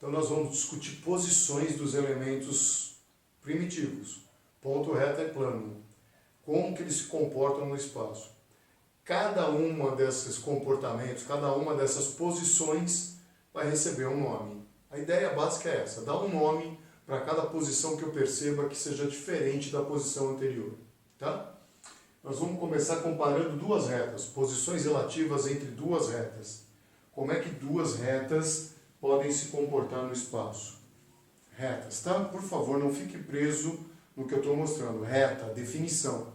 Então nós vamos discutir posições dos elementos primitivos. Ponto, reta e plano. Como que eles se comportam no espaço. Cada uma desses comportamentos, cada uma dessas posições vai receber um nome. A ideia básica é essa, dar um nome para cada posição que eu perceba que seja diferente da posição anterior. Tá? Nós vamos começar comparando duas retas, posições relativas entre duas retas. Como é que duas retas podem se comportar no espaço? Retas, tá? Por favor, não fique preso no que eu estou mostrando. Reta, definição,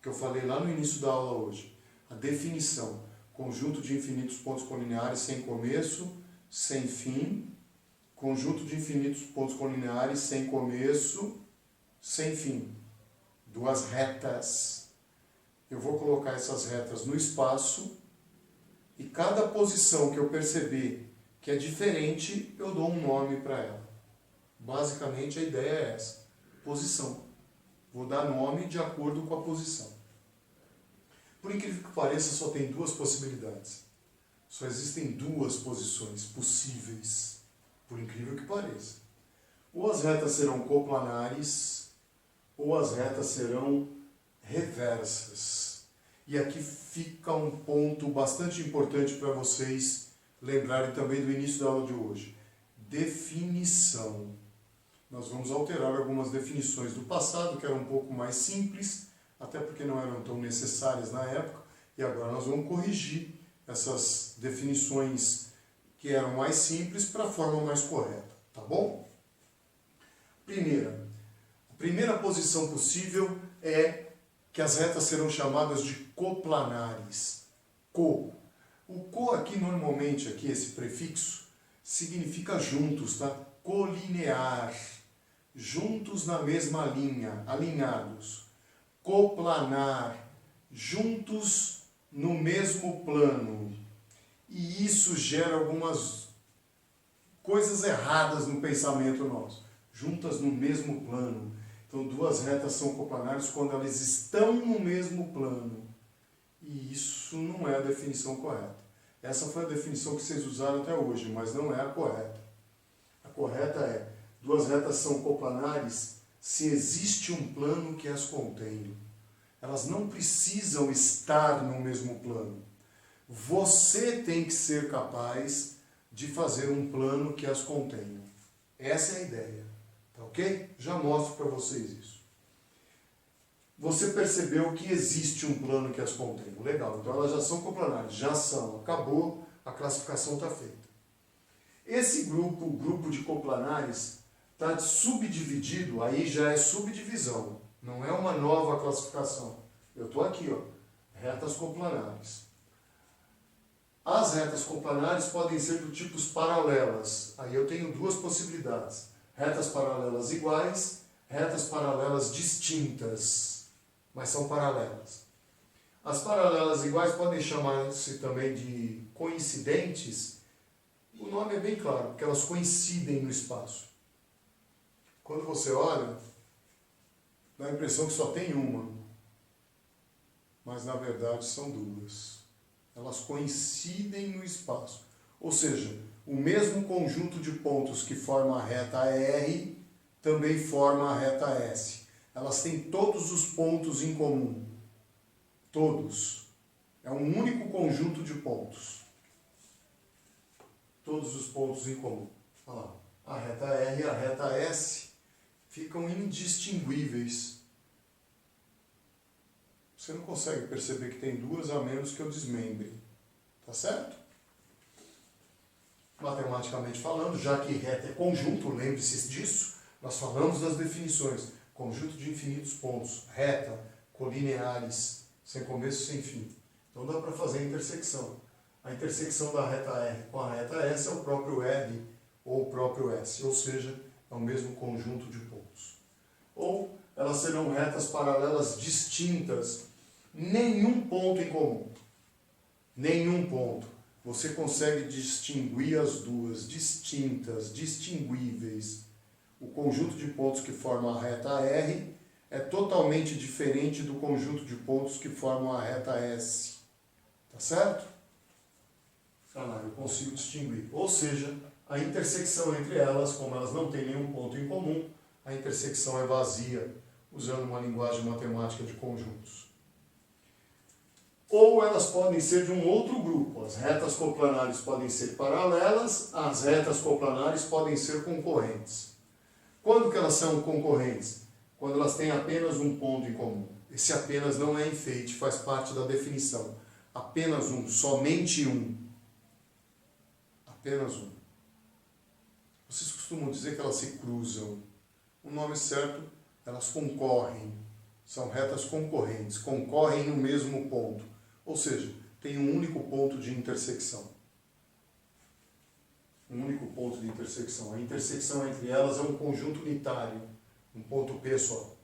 que eu falei lá no início da aula hoje. A definição, conjunto de infinitos pontos colineares sem começo, sem fim. Conjunto de infinitos pontos colineares sem começo, sem fim. Duas retas. Eu vou colocar essas retas no espaço e cada posição que eu perceber que é diferente, eu dou um nome para ela. Basicamente a ideia é essa. Posição. Vou dar nome de acordo com a posição. Por incrível que pareça, só tem duas possibilidades. Só existem duas posições possíveis. Por incrível que pareça. Ou as retas serão coplanares, ou as retas serão reversas. E aqui fica um ponto bastante importante para vocês lembrarem também do início da aula de hoje. Definição. Nós vamos alterar algumas definições do passado, que eram um pouco mais simples, até porque não eram tão necessárias na época, e agora nós vamos corrigir essas definições que eram mais simples para a forma mais correta, tá bom? A primeira posição possível é que as retas serão chamadas de coplanares. O co aqui, normalmente, aqui, esse prefixo, significa juntos, tá? Colinear. Juntos na mesma linha, alinhados. Coplanar. Juntos no mesmo plano. E isso gera algumas coisas erradas no pensamento nosso. Juntas no mesmo plano. Então, duas retas são coplanares quando elas estão no mesmo plano. E isso não é a definição correta. Essa foi a definição que vocês usaram até hoje, mas não é a correta. A correta é, duas retas são coplanares se existe um plano que as contém. Elas não precisam estar no mesmo plano. Você tem que ser capaz de fazer um plano que as contenha. Essa é a ideia. Tá ok? Já mostro para vocês isso. Você percebeu que existe um plano que as contém. Legal, então elas já são coplanares. Já são. Acabou, a classificação está feita. Esse grupo, o grupo de coplanares, está subdividido, aí já é subdivisão. Não é uma nova classificação. Eu estou aqui, ó, retas coplanares. As retas coplanares podem ser do tipo paralelas. Aí eu tenho duas possibilidades. Retas paralelas iguais, retas paralelas distintas, mas são paralelas. As paralelas iguais podem chamar-se também de coincidentes. O nome é bem claro, porque elas coincidem no espaço. Quando você olha, dá a impressão que só tem uma, mas na verdade são duas. Elas coincidem no espaço. Ou seja, o mesmo conjunto de pontos que forma a reta R também forma a reta S. Elas têm todos os pontos em comum. Todos. É um único conjunto de pontos. Todos os pontos em comum. Olha lá. A reta R e a reta S ficam indistinguíveis. Você não consegue perceber que tem duas a menos que eu desmembre. Tá certo? Matematicamente falando, já que reta é conjunto, lembre-se disso, nós falamos das definições. Conjunto de infinitos pontos, reta, colineares, sem começo, sem fim. Então dá para fazer a intersecção. A intersecção da reta R com a reta S é o próprio R ou o próprio S, ou seja, é o mesmo conjunto de pontos. Ou elas serão retas paralelas distintas, nenhum ponto em comum. Nenhum ponto. Você consegue distinguir as duas, distintas, distinguíveis. O conjunto de pontos que formam a reta R é totalmente diferente do conjunto de pontos que formam a reta S. Tá certo? Ah, eu consigo distinguir. Ou seja, A intersecção entre elas, como elas não têm nenhum ponto em comum, a intersecção é vazia, usando uma linguagem matemática de conjuntos. Ou elas podem ser de um outro grupo. As retas coplanares podem ser paralelas, as retas coplanares podem ser concorrentes. Quando que elas são concorrentes? Quando elas têm apenas um ponto em comum. Esse apenas não é enfeite, faz parte da definição. Apenas um, somente um. Apenas um. Vocês costumam dizer que elas se cruzam. O nome certo, elas concorrem. São retas concorrentes, concorrem no mesmo ponto. Ou seja, tem um único ponto de intersecção. Um único ponto de intersecção. A intersecção entre elas é um conjunto unitário, um ponto P só.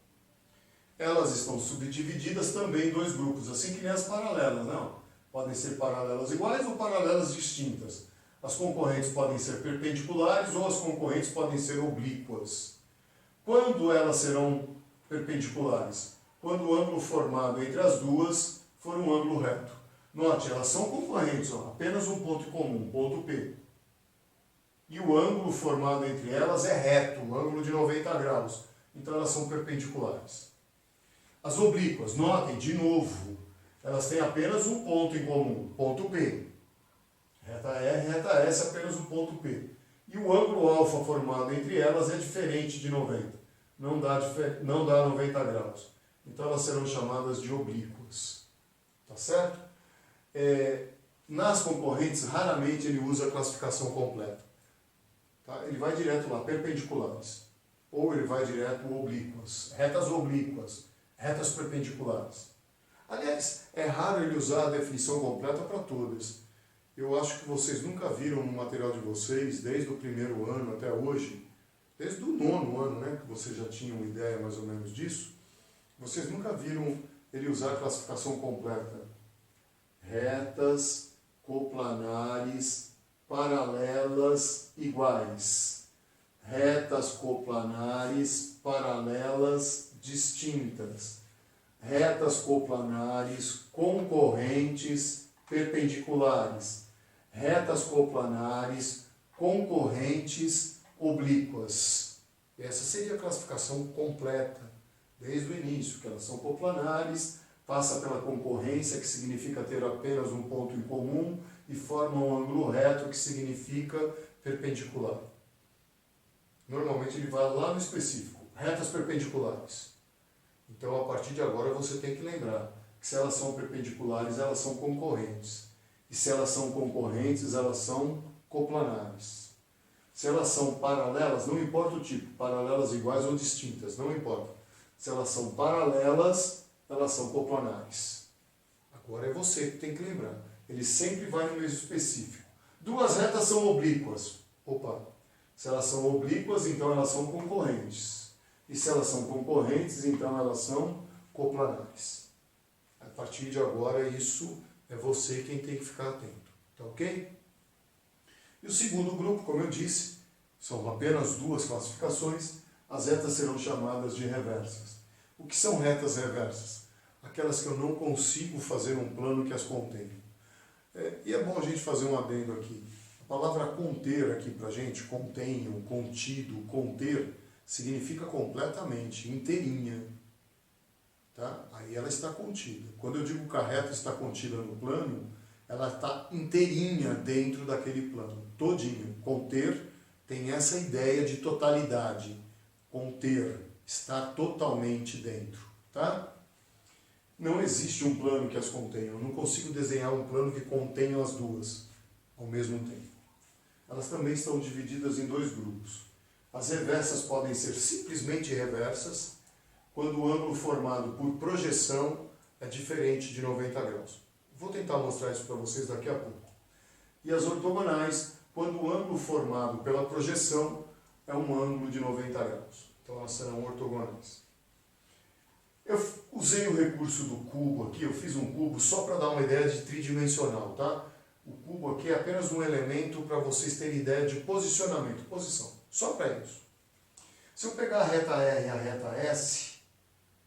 Elas estão subdivididas também em dois grupos, assim que nem as paralelas, não. Podem ser paralelas iguais ou paralelas distintas. As concorrentes podem ser perpendiculares ou as concorrentes podem ser oblíquas. Quando elas serão perpendiculares? Quando o ângulo formado entre as duas for um ângulo reto. Note, elas são concorrentes, ó, apenas um ponto em comum, ponto P. E o ângulo formado entre elas é reto, um ângulo de 90 graus. Então elas são perpendiculares. As oblíquas, notem, de novo, elas têm apenas um ponto em comum, ponto P. Reta R, reta S, apenas um ponto P. E o ângulo alfa formado entre elas é diferente de 90. Não dá 90 graus. Então elas serão chamadas de oblíquas. Tá certo? Nas concorrentes, raramente ele usa a classificação completa. Tá? Ele vai direto lá, perpendiculares. Ou ele vai direto oblíquas. Retas oblíquas. Retas perpendiculares. Aliás, é raro ele usar a definição completa para todas. Eu acho que vocês nunca viram no material de vocês, desde o primeiro ano até hoje, desde o 9º ano, né, que vocês já tinham ideia mais ou menos disso, vocês nunca viram ele usar a classificação completa. Retas, coplanares, paralelas, iguais. Retas coplanares, paralelas, distintas. Retas coplanares, concorrentes, perpendiculares. Retas coplanares, concorrentes, oblíquas. Essa seria a classificação completa, desde o início, que elas são coplanares, passa pela concorrência, que significa ter apenas um ponto em comum, e forma um ângulo reto, que significa perpendicular. Normalmente ele vai lá no específico, retas perpendiculares. Então, a partir de agora, você tem que lembrar que se elas são perpendiculares, elas são concorrentes. E se elas são concorrentes, elas são coplanares. Se elas são paralelas, não importa o tipo, paralelas iguais ou distintas, não importa. Se elas são paralelas, elas são coplanares. Agora é você que tem que lembrar. Ele sempre vai no mesmo específico. Duas retas são oblíquas. Opa! Se elas são oblíquas, então elas são concorrentes. E se elas são concorrentes, então elas são coplanares. A partir de agora, isso é você quem tem que ficar atento. Tá ok? E o segundo grupo, como eu disse, são apenas duas classificações. As retas serão chamadas de reversas. O que são retas reversas? Aquelas que eu não consigo fazer um plano que as contenha. E é bom a gente fazer um adendo aqui. A palavra conter aqui pra gente, contenho, contido, conter, significa completamente, inteirinha. Tá? Aí ela está contida. Quando eu digo que a reta está contida no plano, ela está inteirinha dentro daquele plano, todinho. Conter tem essa ideia de totalidade. Conter, estar totalmente dentro. Tá? Não existe um plano que as contenha. Eu não consigo desenhar um plano que contenha as duas ao mesmo tempo. Elas também estão divididas em dois grupos. As reversas podem ser simplesmente reversas, quando o ângulo formado por projeção é diferente de 90 graus. Vou tentar mostrar isso para vocês daqui a pouco. E as ortogonais, quando o ângulo formado pela projeção é um ângulo de 90 graus. Então elas serão ortogonais. Eu usei o recurso do cubo aqui, eu fiz um cubo só para dar uma ideia de tridimensional, tá? O cubo aqui é apenas um elemento para vocês terem ideia de posicionamento, posição, só para isso. Se eu pegar a reta R e a reta S,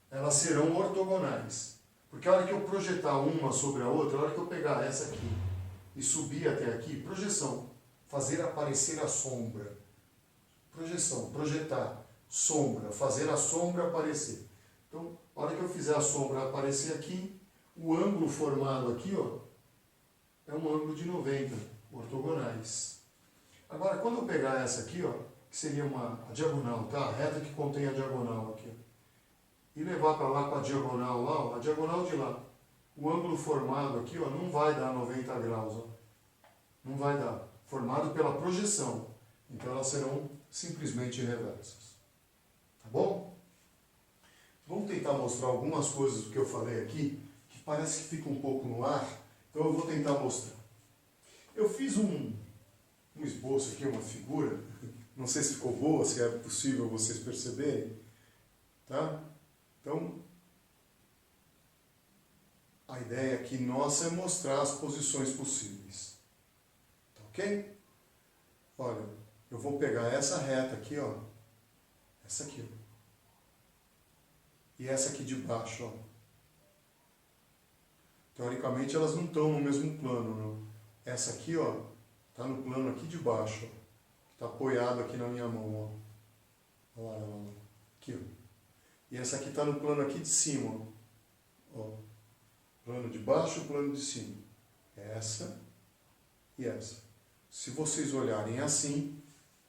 elas serão ortogonais. Porque a hora que eu projetar uma sobre a outra, a hora que eu pegar essa aqui e subir até aqui, projeção, fazer aparecer a sombra. Projeção, projetar, sombra, fazer a sombra aparecer. Então, a hora que eu fizer a sombra aparecer aqui, o ângulo formado aqui, ó, é um ângulo de 90 ortogonais. Agora, quando eu pegar essa aqui, ó, que seria a diagonal, tá? A reta que contém a diagonal aqui, ó, e levar para lá com a diagonal lá, ó, a diagonal de lá, o ângulo formado aqui, ó, não vai dar 90 graus, ó. Não vai dar. Formado pela projeção. Então elas serão simplesmente reversas. Tá bom? Vamos tentar mostrar algumas coisas do que eu falei aqui, que parece que fica um pouco no ar, então eu vou tentar mostrar. Eu fiz um esboço aqui, uma figura, não sei se ficou boa, se é possível vocês perceberem, tá? Então, a ideia aqui nossa é mostrar as posições possíveis. Tá ok? Olha, eu vou pegar essa reta aqui, ó. Essa aqui, ó. E essa aqui de baixo, ó. Teoricamente elas não estão no mesmo plano, não. Essa aqui, ó, está no plano aqui de baixo, ó. Está apoiado aqui na minha mão, ó. Olha lá, olha lá. Aqui, ó. E essa aqui está no plano aqui de cima, ó. Plano de baixo e plano de cima. Essa e essa. Se vocês olharem assim,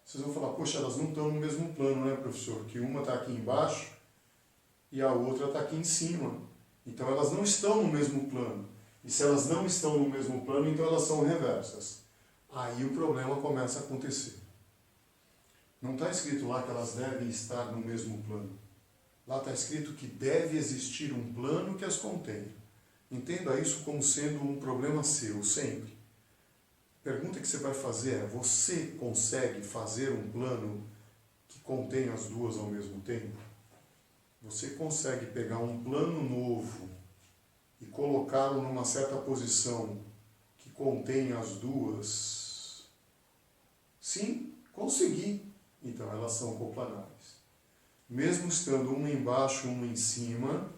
vocês vão falar, poxa, elas não estão no mesmo plano, né, professor? Que uma está aqui embaixo e a outra está aqui em cima. Então elas não estão no mesmo plano. E se elas não estão no mesmo plano, então elas são reversas. Aí o problema começa a acontecer. Não está escrito lá que elas devem estar no mesmo plano. Lá está escrito que deve existir um plano que as contenha. Entenda isso como sendo um problema seu, sempre. A pergunta que você vai fazer é, você consegue fazer um plano que contém as duas ao mesmo tempo? Você consegue pegar um plano novo e colocá-lo numa certa posição que contém as duas? Sim, consegui. Então elas são coplanares. Mesmo estando uma embaixo e uma em cima,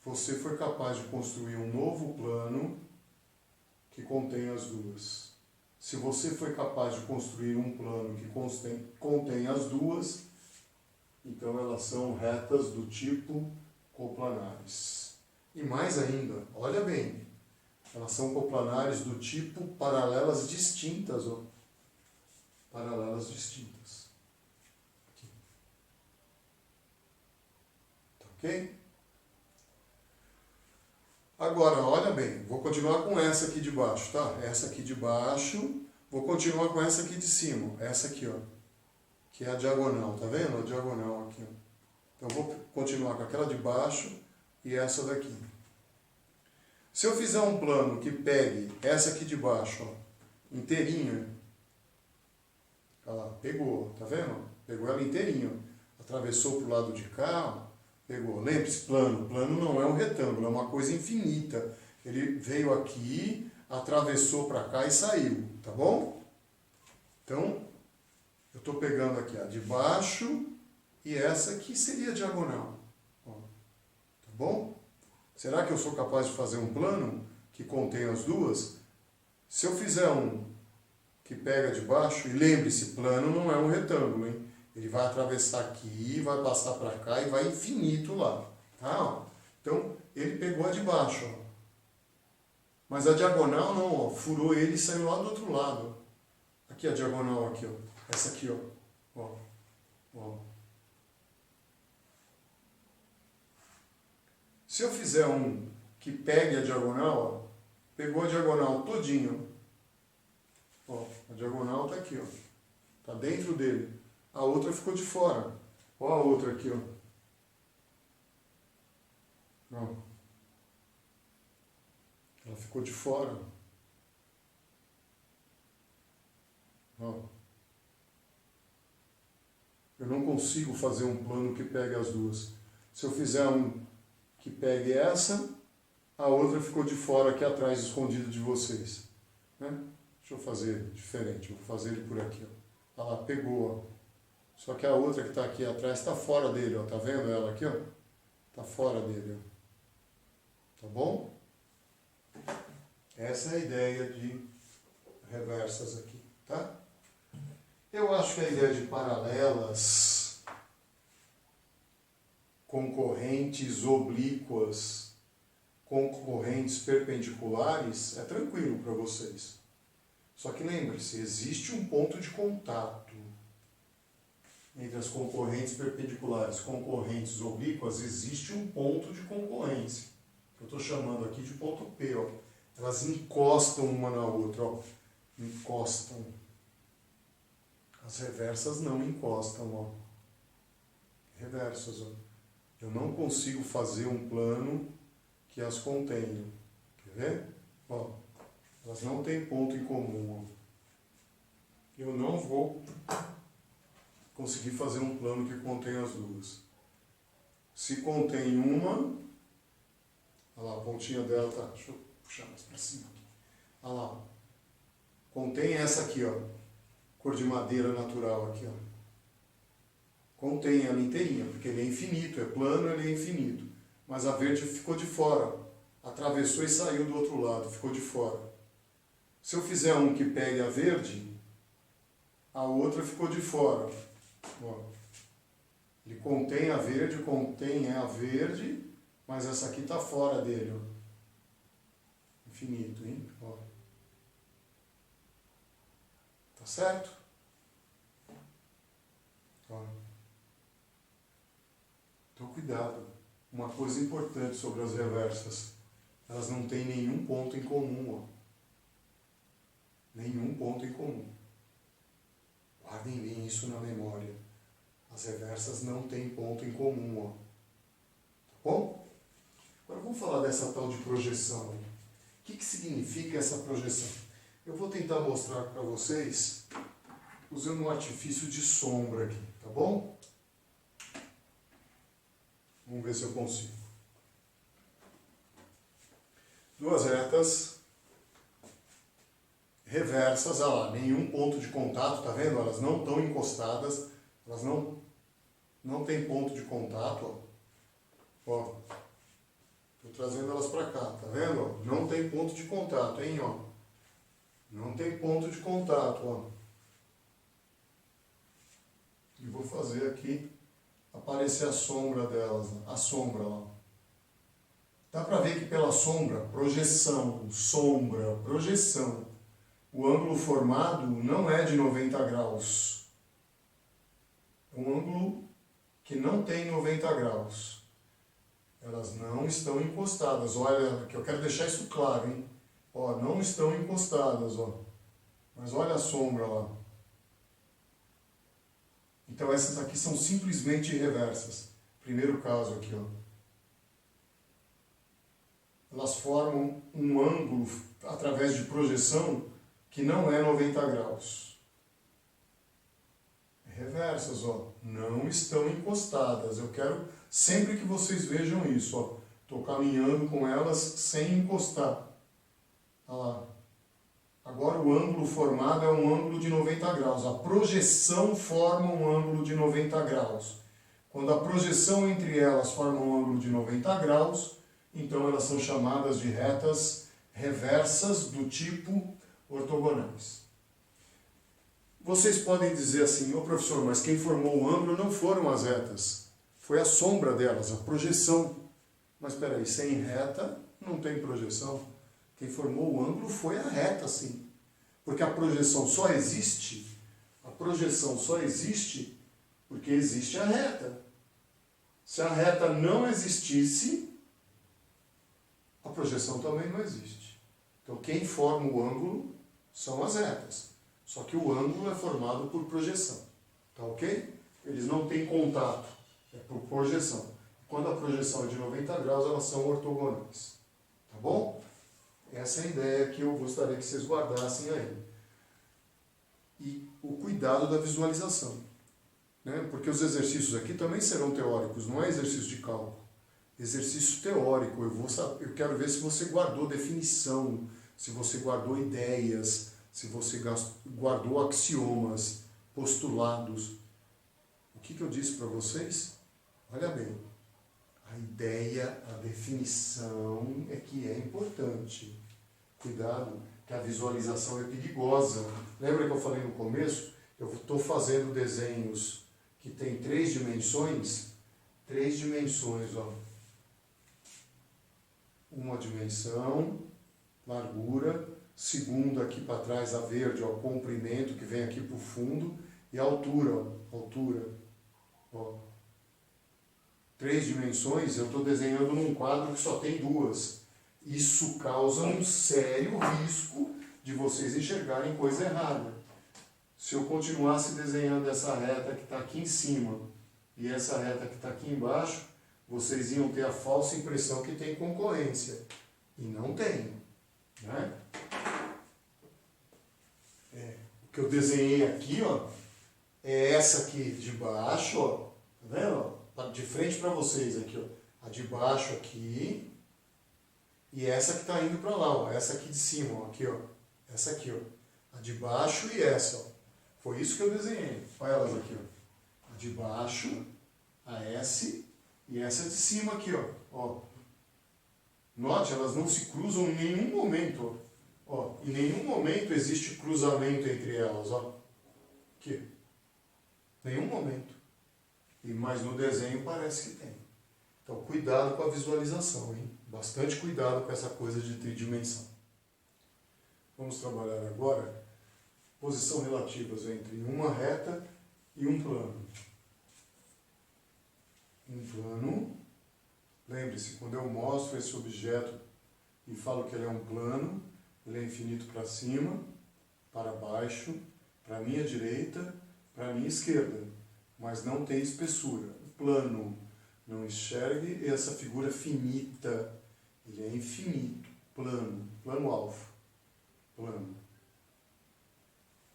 você foi capaz de construir um novo plano que contém as duas. Se você foi capaz de construir um plano que contém as duas, então elas são retas do tipo coplanares. E mais ainda, olha bem, elas são coplanares do tipo paralelas distintas, ó. Paralelas distintas. Aqui. Tá ok? Agora, olha bem, vou continuar com essa aqui de baixo, tá? Essa aqui de baixo, vou continuar com essa aqui de cima, essa aqui, ó, que é a diagonal, tá vendo? A diagonal aqui, ó. Então, vou continuar com aquela de baixo e essa daqui. Se eu fizer um plano que pegue essa aqui de baixo, ó, inteirinha, olha lá, pegou, tá vendo? Pegou ela inteirinha, ó. Atravessou pro lado de cá, ó. Pegou. Lembre-se, plano. Plano não é um retângulo, é uma coisa infinita. Ele veio aqui, atravessou para cá e saiu, tá bom? Então, eu estou pegando aqui a de baixo e essa aqui seria a diagonal. Ó, tá bom? Será que eu sou capaz de fazer um plano que contém as duas? Se eu fizer um que pega de baixo, e lembre-se, plano não é um retângulo, hein? Ele vai atravessar aqui, vai passar para cá e vai infinito lá. Tá? Então, ele pegou a de baixo. Ó. Mas a diagonal não, ó, furou ele e saiu lá do outro lado. Aqui a diagonal, aqui, ó. Essa aqui, ó. Ó. Ó. Se eu fizer um que pegue a diagonal, ó, pegou a diagonal todinho. Ó, a diagonal está aqui, ó. Está dentro dele. A outra ficou de fora. Olha a outra aqui, ó. Ó. Ela ficou de fora. Ó. Eu não consigo fazer um plano que pegue as duas. Se eu fizer um que pegue essa, a outra ficou de fora aqui atrás, escondido de vocês. Né? Deixa eu fazer diferente. Vou fazer ele por aqui, ó. Olha lá, pegou, ó. Só que a outra que está aqui atrás está fora dele, ó. Tá vendo ela aqui, ó? Está fora dele, ó. Tá bom? Essa é a ideia de reversas aqui, tá? Eu acho que a ideia de paralelas, concorrentes oblíquas, concorrentes perpendiculares, é tranquilo para vocês. Só que lembre-se, existe um ponto de contato entre as concorrentes perpendiculares, concorrentes oblíquas, existe um ponto de concorrência. Eu estou chamando aqui de ponto P, ó. Elas encostam uma na outra, ó. Encostam. As reversas não encostam, ó. Reversas, ó. Eu não consigo fazer um plano que as contenha. Quer ver? Ó, elas não têm ponto em comum, ó. Eu não vou conseguir fazer um plano que contém as duas. Se contém uma, olha lá, a pontinha dela tá, deixa eu puxar mais para cima aqui. Olha lá, contém essa aqui, ó, cor de madeira natural aqui, ó. Contém ela inteirinha, porque ele é infinito, é plano, ele é infinito. Mas a verde ficou de fora, atravessou e saiu do outro lado, ficou de fora. Se eu fizer um que pegue a verde, a outra ficou de fora. Ó, ele contém a verde, mas essa aqui está fora dele. Ó. Infinito, hein? Ó. Tá certo? Ó. Então cuidado. Uma coisa importante sobre as reversas. Elas não têm nenhum ponto em comum. Ó. Nenhum ponto em comum. Guardem bem isso na memória. As reversas não têm ponto em comum, ó. Tá bom? Agora vamos falar dessa tal de projeção. O que significa essa projeção? Eu vou tentar mostrar para vocês usando um artifício de sombra aqui, tá bom? Vamos ver se eu consigo. Duas retas reversas, olha lá, nenhum ponto de contato, tá vendo? Elas não estão encostadas, elas não têm ponto de contato, ó. Estou trazendo elas para cá, tá vendo? Não tem ponto de contato, hein, ó. Não tem ponto de contato, ó. E vou fazer aqui aparecer a sombra delas, a sombra, ó. Dá para ver que pela sombra, projeção, sombra, projeção, o ângulo formado não é de 90 graus. É um ângulo que não tem 90 graus. Elas não estão encostadas. Olha, que eu quero deixar isso claro, hein? Ó, não estão encostadas, ó. Mas olha a sombra lá. Então essas aqui são simplesmente reversas. Primeiro caso aqui, ó. Elas formam um ângulo através de projeção que não é 90 graus. Reversas, ó, não estão encostadas. Eu quero sempre que vocês vejam isso, ó. Estou caminhando com elas sem encostar. Olha lá. Agora o ângulo formado é um ângulo de 90 graus. A projeção forma um ângulo de 90 graus. Quando a projeção entre elas forma um ângulo de 90 graus, então elas são chamadas de retas reversas do tipo ortogonais. Vocês podem dizer assim, ô professor, mas quem formou o ângulo não foram as retas, foi a sombra delas, a projeção. Mas espera aí, sem reta não tem projeção. Quem formou o ângulo foi a reta, sim. Porque a projeção só existe porque existe a reta. Se a reta não existisse, a projeção também não existe. Então quem forma o ângulo são as retas. Só que o ângulo é formado por projeção. Tá ok? Eles não têm contato. É por projeção. Quando a projeção é de 90 graus, elas são ortogonais. Tá bom? Essa é a ideia que eu gostaria que vocês guardassem aí. E o cuidado da visualização. Né? Porque os exercícios aqui também serão teóricos, não é exercício de cálculo. Exercício teórico. Eu quero ver se você guardou definição, se você guardou ideias, se você guardou axiomas, postulados. O que eu disse para vocês? Olha bem, a ideia, a definição é que é importante. Cuidado, que a visualização é perigosa. Lembra que eu falei no começo? Eu estou fazendo desenhos que tem 3 dimensões. 3 dimensões, ó. Uma dimensão, largura. Segunda aqui para trás, a verde, ó, comprimento, que vem aqui para o fundo. E altura, ó. Altura. Ó. 3 dimensões, eu estou desenhando num quadro que só tem 2. Isso causa um sério risco de vocês enxergarem coisa errada. Se eu continuasse desenhando essa reta que está aqui em cima e essa reta que está aqui embaixo, vocês iam ter a falsa impressão que tem concorrência. E não tem. Né? O que eu desenhei aqui, ó, é essa aqui de baixo, ó. Tá vendo? Ó? De frente para vocês aqui, ó. A de baixo aqui. E essa que está indo para lá, ó. Essa aqui de cima, ó. Aqui, ó. Essa aqui, ó. A de baixo e essa, ó. Foi isso que eu desenhei. Olha elas aqui, ó. A de baixo, a S e essa de cima aqui, ó. Note, elas não se cruzam em nenhum momento, ó. Em nenhum momento existe cruzamento entre elas, ó. Aqui. Nenhum momento. Mas no desenho parece que tem. Então, cuidado com a visualização, hein? Bastante cuidado com essa coisa de tridimensão. Vamos trabalhar agora posição relativas entre uma reta e um plano. Um plano, lembre-se, quando eu mostro esse objeto e falo que ele é um plano, ele é infinito para cima, para baixo, para a minha direita, para a minha esquerda, mas não tem espessura. Plano, não enxergue essa figura finita, ele é infinito, plano, plano alfa, plano.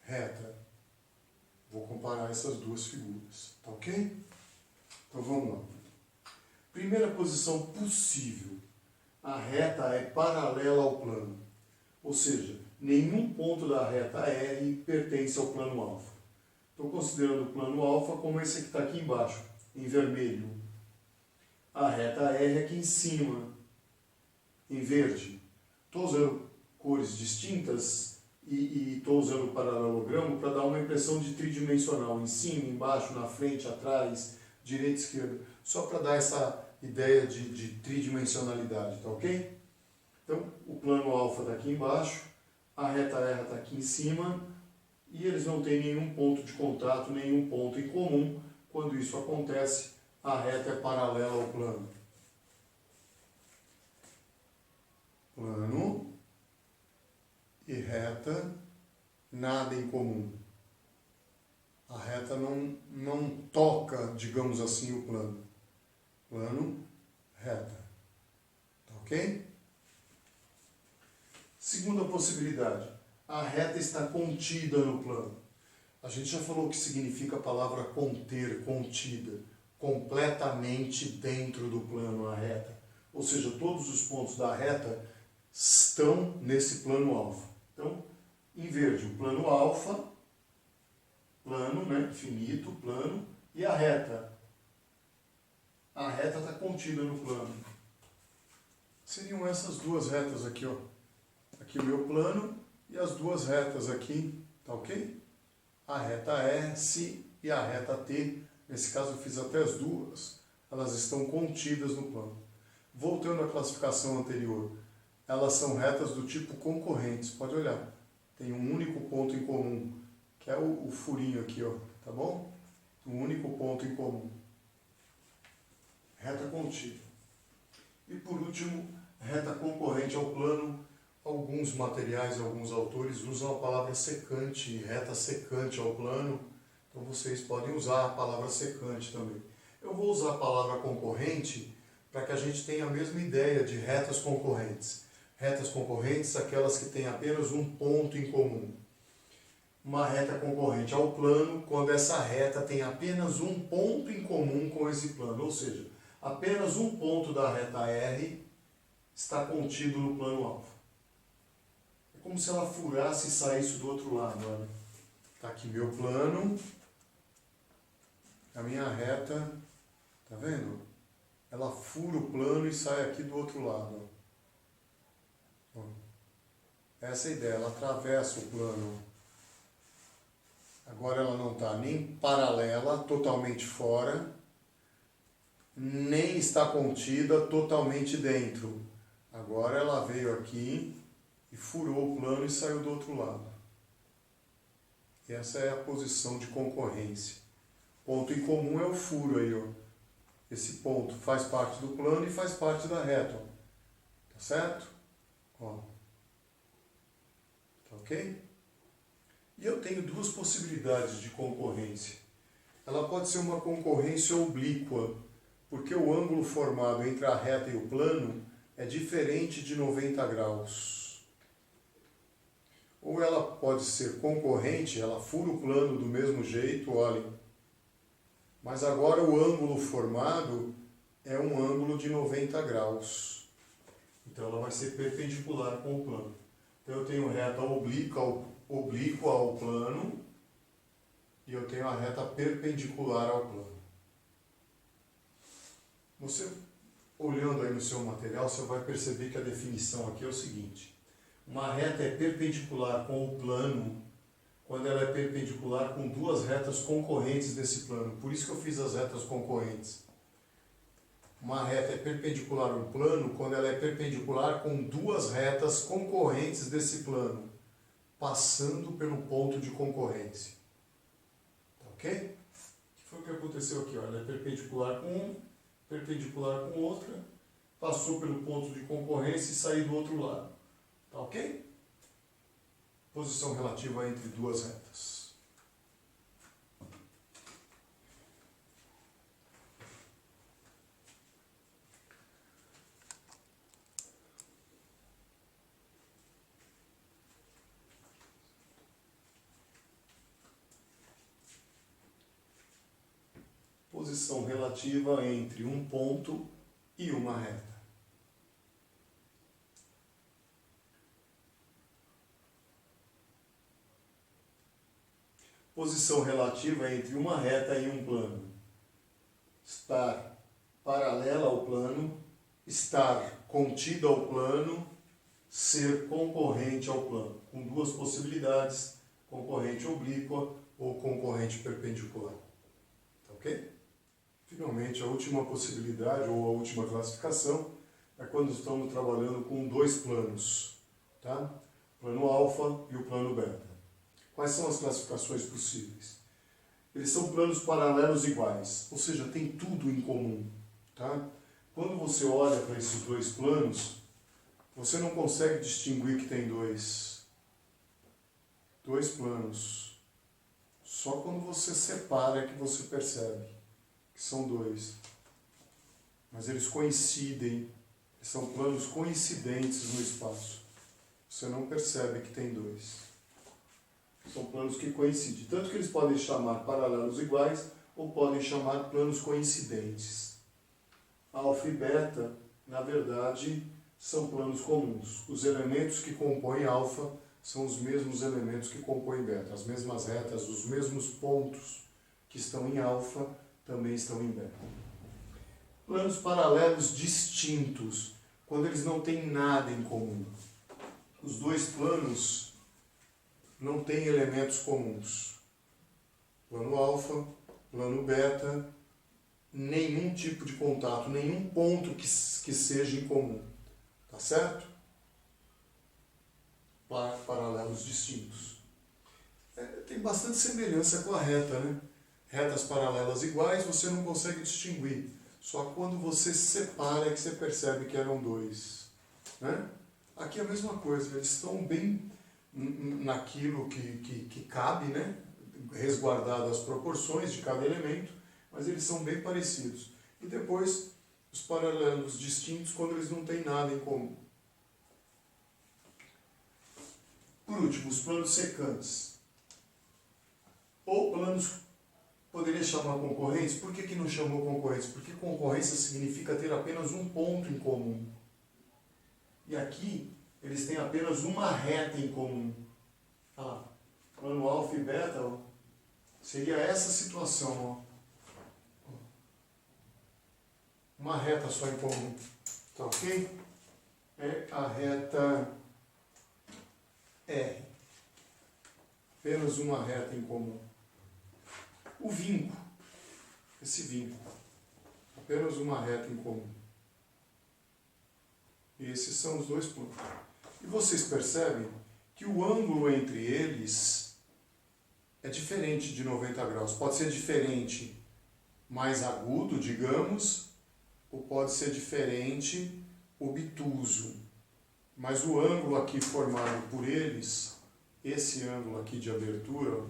Reta. Vou comparar essas duas figuras, tá ok? Então vamos lá. Primeira posição possível. A reta é paralela ao plano. Ou seja, nenhum ponto da reta R pertence ao plano alfa. Estou considerando o plano alfa como esse que está aqui embaixo, em vermelho. A reta R aqui em cima, em verde. Estou usando cores distintas e estou usando o paralelogramo para dar uma impressão de tridimensional, em cima, embaixo, na frente, atrás, direita e esquerda, só para dar essa ideia de tridimensionalidade, tá ok? Então, o plano alfa está aqui embaixo, a reta R está aqui em cima, e eles não têm nenhum ponto de contato, nenhum ponto em comum. Quando isso acontece, a reta é paralela ao plano. Plano e reta, nada em comum. A reta não toca, digamos assim, o plano. Plano, reta. Tá ok? Segunda possibilidade. A reta está contida no plano. A gente já falou o que significa a palavra conter, contida. Completamente dentro do plano a reta. Ou seja, todos os pontos da reta estão nesse plano alfa. Então, em verde, o plano alfa, plano, né, finito, plano, e a reta. A reta está contida no plano. Seriam essas duas retas aqui, ó. Aqui o meu plano e as duas retas aqui, tá ok? A reta S e a reta T, nesse caso eu fiz até as duas, elas estão contidas no plano. Voltando à classificação anterior, elas são retas do tipo concorrentes, pode olhar. Tem um único ponto em comum, que é o furinho aqui, ó, tá bom? Um único ponto em comum. Reta contida. E por último, reta concorrente ao plano. Alguns materiais, alguns autores usam a palavra secante, reta secante ao plano. Então vocês podem usar a palavra secante também. Eu vou usar a palavra concorrente para que a gente tenha a mesma ideia de retas concorrentes. Retas concorrentes, aquelas que têm apenas um ponto em comum. Uma reta concorrente ao plano, quando essa reta tem apenas um ponto em comum com esse plano. Ou seja, apenas um ponto da reta R está contido no plano alfa. É como se ela furasse e saísse do outro lado. Olha. Está aqui meu plano. A minha reta, tá vendo? Ela fura o plano e sai aqui do outro lado. Ó. Essa é a ideia, ela atravessa o plano. Agora ela não está nem paralela, totalmente fora, nem está contida totalmente dentro. Agora ela veio aqui e furou o plano e saiu do outro lado. E essa é a posição de concorrência. Ponto em comum é o furo aí, ó. Esse ponto faz parte do plano e faz parte da reta, ó. Tá certo? Ó. Tá ok? E eu tenho duas possibilidades de concorrência. Ela pode ser uma concorrência oblíqua, porque o ângulo formado entre a reta e o plano é diferente de 90 graus. Ou ela pode ser concorrente, ela fura o plano do mesmo jeito, olhem. Mas agora o ângulo formado é um ângulo de 90 graus. Então ela vai ser perpendicular com o plano. Então eu tenho reta oblíqua ao plano e eu tenho a reta perpendicular ao plano. Você, olhando aí no seu material, você vai perceber que a definição aqui é o seguinte. Uma reta é perpendicular com o plano quando ela é perpendicular com duas retas concorrentes desse plano. Por isso que eu fiz as retas concorrentes. Uma reta é perpendicular ao plano quando ela é perpendicular com duas retas concorrentes desse plano, passando pelo ponto de concorrência. Tá ok? O que foi o que aconteceu aqui? Ó, ela é perpendicular com um, perpendicular com outra, passou pelo ponto de concorrência e saiu do outro lado. Tá ok? Posição relativa entre duas retas. Posição relativa entre um ponto e uma reta. Posição relativa entre uma reta e um plano. Estar paralela ao plano, estar contida ao plano, ser concorrente ao plano. Com duas possibilidades, concorrente oblíqua ou concorrente perpendicular. Tá ok? Finalmente, a última possibilidade ou a última classificação é quando estamos trabalhando com dois planos. Tá? O plano alfa e o plano beta. Quais são as classificações possíveis? Eles são planos paralelos iguais, ou seja, tem tudo em comum. Tá? Quando você olha para esses dois planos, você não consegue distinguir que tem dois planos. Só quando você separa é que você percebe que são dois. Mas eles coincidem, são planos coincidentes no espaço. Você não percebe que tem dois. São planos que coincidem. Tanto que eles podem chamar paralelos iguais ou podem chamar planos coincidentes. Alfa e beta, na verdade, são planos comuns. Os elementos que compõem alfa são os mesmos elementos que compõem beta. As mesmas retas, os mesmos pontos que estão em alfa também estão em beta. Planos paralelos distintos, quando eles não têm nada em comum. Os dois planos não têm elementos comuns. Plano alfa, plano beta, nenhum tipo de contato, nenhum ponto que seja em comum. Tá certo? Paralelos distintos. Tem bastante semelhança com a reta, né? Retas paralelas iguais você não consegue distinguir. Só quando você separa é que você percebe que eram dois. Né? Aqui é a mesma coisa, eles estão bem naquilo que cabe, né? Resguardadas as proporções de cada elemento, mas eles são bem parecidos. E depois, os paralelos distintos quando eles não têm nada em comum. Por último, os planos secantes. Ou planos, poderia chamar concorrentes. Por que não chamou concorrentes? Porque concorrência significa ter apenas um ponto em comum. E aqui, eles têm apenas uma reta em comum. Ah, plano alfa e beta, ó, seria essa situação. Ó. Uma reta só em comum. Tá ok? É a reta R. Apenas uma reta em comum. O vinco, esse vinco, apenas uma reta em comum. Esses são os dois pontos. E vocês percebem que o ângulo entre eles é diferente de 90 graus. Pode ser diferente, mais agudo, digamos, ou pode ser diferente, obtuso. Mas o ângulo aqui formado por eles, esse ângulo aqui de abertura,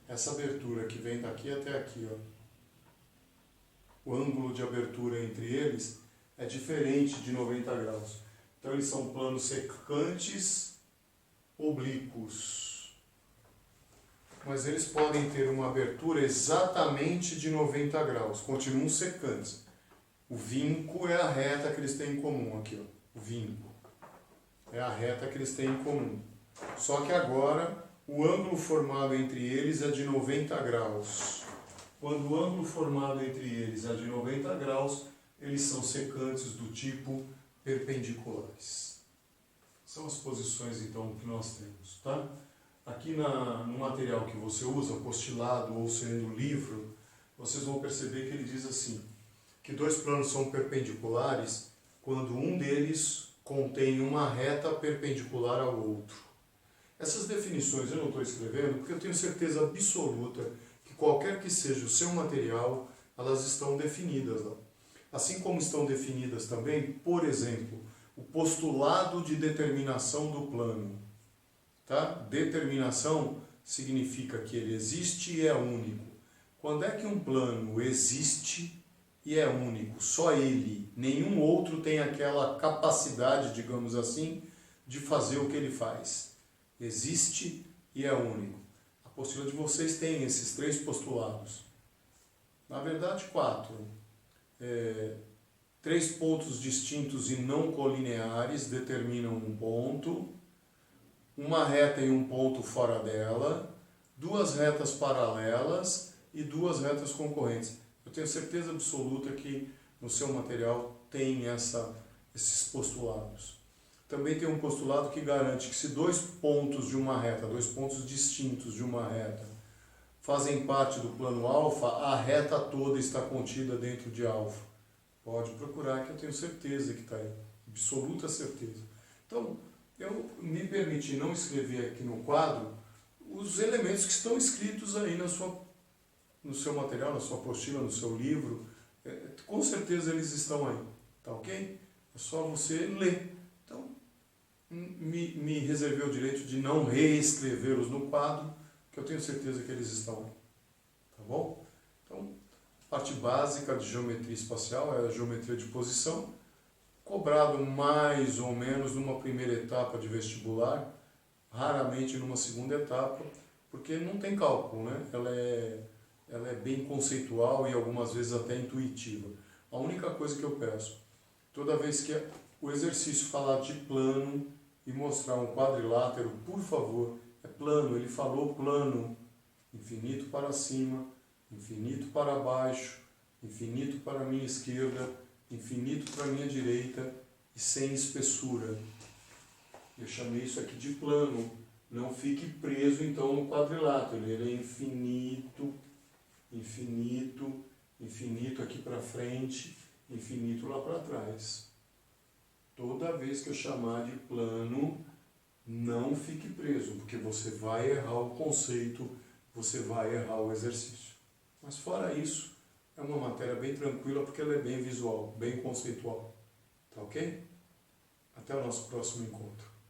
essa abertura que vem daqui até aqui, ó, o ângulo de abertura entre eles é diferente de 90 graus. Então eles são planos secantes oblíquos. Mas eles podem ter uma abertura exatamente de 90 graus. Continuam secantes. O vinco é a reta que eles têm em comum aqui, ó. O vinco é a reta que eles têm em comum. Só que agora o ângulo formado entre eles é de 90 graus. Quando o ângulo formado entre eles é de 90 graus, eles são secantes do tipo perpendiculares. São as posições, então, que nós temos, tá? Aqui no material que você usa, postilado ou sendo livro, vocês vão perceber que ele diz assim, que dois planos são perpendiculares quando um deles contém uma reta perpendicular ao outro. Essas definições eu não estou escrevendo porque eu tenho certeza absoluta que qualquer que seja o seu material, elas estão definidas lá. Assim como estão definidas também, por exemplo, o postulado de determinação do plano. Tá? Determinação significa que ele existe e é único. Quando é que um plano existe e é único? Só ele, nenhum outro tem aquela capacidade, digamos assim, de fazer o que ele faz. Existe e é único. A apostila de vocês tem esses três postulados. Na verdade, 4. 3 pontos distintos e não colineares determinam um ponto, uma reta e um ponto fora dela, 2 retas paralelas e 2 retas concorrentes. Eu tenho certeza absoluta que no seu material tem esses postulados. Também tem um postulado que garante que se 2 pontos de uma reta, 2 pontos distintos de uma reta, fazem parte do plano alfa, a reta toda está contida dentro de alfa. Pode procurar que eu tenho certeza que está aí, absoluta certeza. Então, eu me permiti não escrever aqui no quadro os elementos que estão escritos aí no seu material, na sua apostila, no seu livro. Com certeza eles estão aí, tá ok? É só você ler. Então, me reservei o direito de não reescrevê-los no quadro, que eu tenho certeza que eles estão aí, tá bom? Então, a parte básica de geometria espacial é a geometria de posição, cobrado mais ou menos numa primeira etapa de vestibular, raramente numa segunda etapa, porque não tem cálculo, né? Ela é bem conceitual e algumas vezes até intuitiva. A única coisa que eu peço, toda vez que o exercício falar de plano e mostrar um quadrilátero, por favor, é plano, ele falou plano, infinito para cima, infinito para baixo, infinito para a minha esquerda, infinito para a minha direita e sem espessura. Eu chamei isso aqui de plano. Não fique preso então no quadrilátero. Ele é infinito, infinito, infinito aqui para frente, infinito lá para trás. Toda vez que eu chamar de plano, não fique preso, porque você vai errar o conceito, você vai errar o exercício. Mas fora isso, é uma matéria bem tranquila, porque ela é bem visual, bem conceitual. Tá ok? Até o nosso próximo encontro.